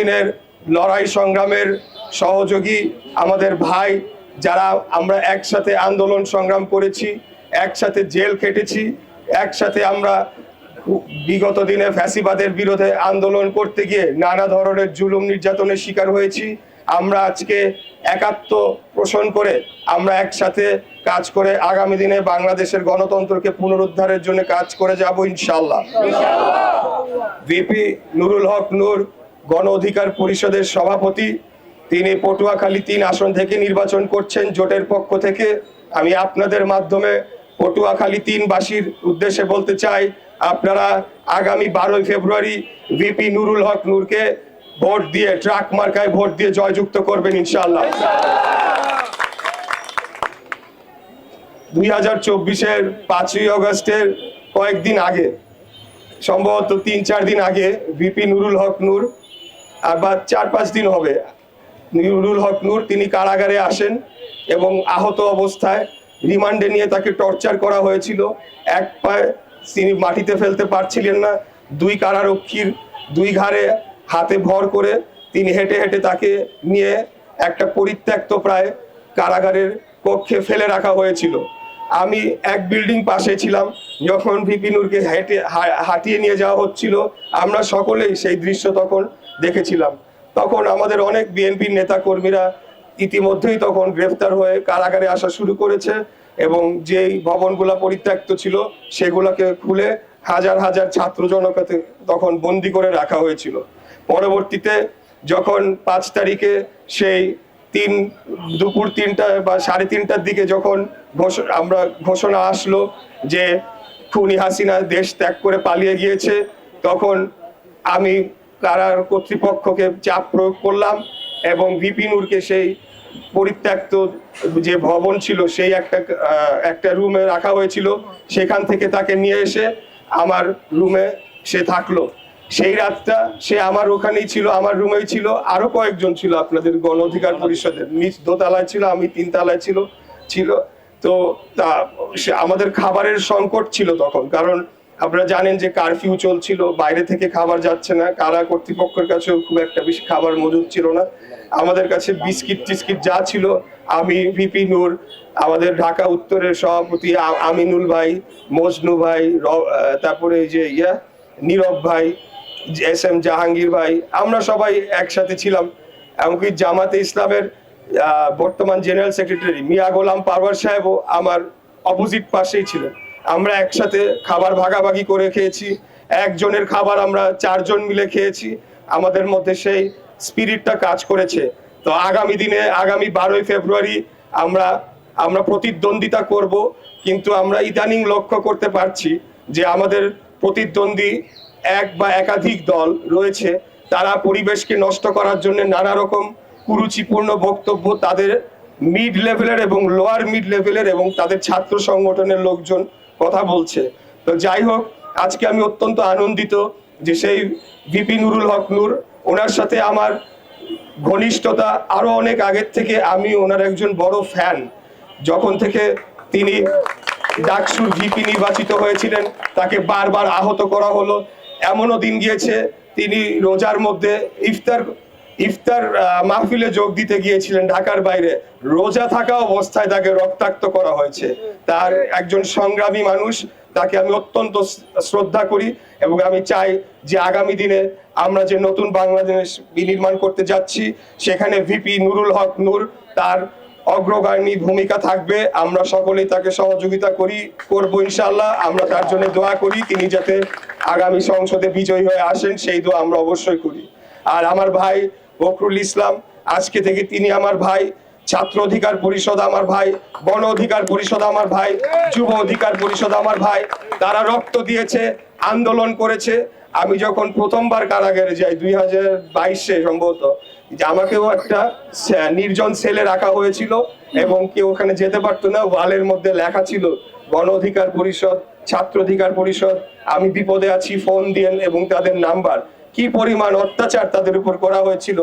দিনের লড়াই সংগ্রামের সহযোগী আমাদের ভাই, যারা আমরা একসাথে আন্দোলন সংগ্রাম করেছি, একসাথে জেল খেটেছি, একসাথে আমরা বিগত দিনে ফ্যাসিবাদের বিরুদ্ধে আন্দোলন করতে গিয়ে নানা ধরনের জুলুম নির্যাতনের শিকার হয়েছি। আমরা আজকে একাত্ম পোষণ করে আমরা একসাথে কাজ করে আগামী দিনে বাংলাদেশের গণতন্ত্রকে পুনরুদ্ধারের জন্য কাজ করে যাব ইনশাআল্লাহ। ভিপি নুরুল হক নূর গণ অধিকার পরিষদের সভাপতি, তিনি পটুয়াখালী ৩ আসন থেকে নির্বাচন করছেন জোটের পক্ষ থেকে। আমি আপনাদের মাধ্যমে পটুয়াখালী ৩ বাসীর উদ্দেশ্যে বলতে চাই, আপনারা আগামী 12 ফেব্রুয়ারি ভিপি নুরুল হক নূরকে ভোট দিয়ে, ট্রাক মার্কায় ভোট দিয়ে জয়যুক্ত করবেন ইনশাআল্লাহ। 2024-এর 5ই আগস্টের কয়েকদিন আগে, সম্ভবত 3-4 দিন আগে, ভিপি নুরুল হক নূর, বা 4-5 দিন হবে, নুরুল হক নূর তিনি কারাগারে আসেন এবং আহত অবস্থায় রিমান্ডে নিয়ে তাকে টর্চার করা হয়েছিল। এক পায়ে তিনি মাটিতে ফেলতে পারছিলেন না, 2 কারারক্ষীর 2 ঘাড়ে হাতে ভর করে তিনি হেঁটে হেঁটে তাকে নিয়ে একটা পরিত্যক্ত প্রায় কারাগারের কক্ষে ফেলে রাখা হয়েছিল। আমি এক বিল্ডিং পাশে ছিলাম যখন ভিপি নূরকে হাঁটিয়ে নিয়ে যাওয়া হচ্ছিল। আমরা সকলেই সেই দৃশ্য তখন দেখেছিলাম। তখন আমাদের অনেক বিএনপির নেতা কর্মীরা ইতিমধ্যেই তখন গ্রেফতার হয়ে কারাগারে আসা শুরু করেছে এবং যেই ভবনগুলা পরিত্যক্ত ছিল সেগুলোকে খুলে হাজার হাজার ছাত্র জনতাকে তখন বন্দি করে রাখা হয়েছিল। পরবর্তীতে যখন 5 তারিখে সেই দুপুর 3টা বা 3:30টার দিকে যখন আমরা ঘোষণা আসলো যে খুনি হাসিনা দেশ ত্যাগ করে পালিয়ে গিয়েছে, তখন আমি কারার কর্তৃপক্ষকে চাপ প্রয়োগ করলাম এবং ভিপি নূরকে সেই পরিত্যক্ত যে ভবন ছিল সেই একটা রুমে রাখা হয়েছিল, সেখান থেকে তাকে নিয়ে এসে আমার রুমে সে থাকলো। সেই রাতটা সে আমার ওখানেই ছিল, আমার রুমেই ছিল। আরো কয়েকজন ছিল আপনাদের গণ অধিকার পরিষদের, নিচ দোতলায় ছিল, আমি 3 তলায় ছিল। তো আমাদের খাবারের সংকট ছিল তখন, কারণ আপনারা জানেন যে কারফিউ চলছিল, বাইরে থেকে খাবার যাচ্ছে না, কারা কর্তৃপক্ষের কাছেও খুব একটা বেশি খাবার মজুদ ছিল না। আমাদের কাছে বিস্কিট টিস্কিট যা ছিল, আমি, ভিপি নূর, আমাদের ঢাকা উত্তরের সভাপতি আমিনুল ভাই, মজনু ভাই, তারপরে যে নীরব ভাই, SM জাহাঙ্গীর ভাই, আমরা সবাই একসাথে ছিলাম। এমনকি জামাতে ইসলামের বর্তমান জেনারেল সেক্রেটারি মিয়া গোলাম পারওয়ার সাহেবও আমার অপোজিট পাশেই ছিলেন। আমরা একসাথে খাবার ভাগাভাগি করে খেয়েছি, একজনের খাবার আমরা 4 জন মিলে খেয়েছি। আমাদের মধ্যে সেই স্পিরিটটা কাজ করেছে। তো আগামী দিনে, আগামী 12 ফেব্রুয়ারি আমরা প্রতিদ্বন্দ্বিতা করব, কিন্তু আমরা ইদানিং লক্ষ্য করতে পারছি যে আমাদের প্রতিদ্বন্দ্বী এক বা একাধিক দল রয়েছে, তারা পরিবেশকে নষ্ট করার জন্য নানা রকম কুরুচিপূর্ণ বক্তব্য তাদের মিড লেভেলের এবং লোয়ার মিড লেভেলের এবং তাদের ছাত্র সংগঠনের লোকজন কথা বলছে। তো যাই হোক, আজকে আমি অত্যন্ত আনন্দিত যে সেই ভিপি নুরুল হক নূর, ওনার সাথে আমার ঘনিষ্ঠতা আরো অনেক আগের থেকে। আমি ওনার একজন বড় ফ্যান। যখন থেকে তিনি ডাকসুর ভিপি নির্বাচিত হয়েছিলেন, তাকে বারবার আহত করা হলো। এমনও দিন গিয়েছে তিনি রোজার মধ্যে ইফতার মাহফিলে যোগ দিতে গিয়েছিলেন ঢাকার বাইরে, রোজা থাকা অবস্থায় তাকে রক্তাক্ত করা হয়েছে। তার একজন সংগ্রামী মানুষ, তাকে আমি অত্যন্ত শ্রদ্ধা করি এবং আমি চাই যে আগামী দিনে আমরা যে নতুন বাংলাদেশ বিনির্মাণ করতে যাচ্ছি, সেখানে ভিপি নুরুল হক নূর তার অগ্রগামী ভূমিকা থাকবে। আমরা সকলেই তাকে সহযোগিতা করব ইনশাআল্লাহ। আমরা তার জন্য দোয়া করি, তিনি যাতে আগামী সংসদে বিজয়ী হয়ে আসেন, সেই দোয়া আমরা অবশ্যই করি। আর আমার ভাই বকরুল ইসলাম, আজকে থেকে তিনি আমার ভাই। ছাত্র অধিকার পরিষদ আমার ভাই, গণ অধিকার পরিষদ আমার ভাই, যুব অধিকার পরিষদ আমার ভাই। তারা রক্ত দিয়েছে, আন্দোলন করেছে। আমি যখন প্রথমবার কারাগারে যাই 2022-এ সম্ভবত, আমাকেও একটা নির্জন সেলে রাখা হয়েছিল এবং কেউ ওখানে যেতে পারতো না। ওয়ালের মধ্যে লেখা ছিল গণ অধিকার পরিষদ, ছাত্র অধিকার পরিষদ, আমি বিপদে আছি, ফোন দিয়েন, এবং তাদের নাম্বার। কি পরিমাণ অত্যাচার তাদের উপর করা হয়েছিল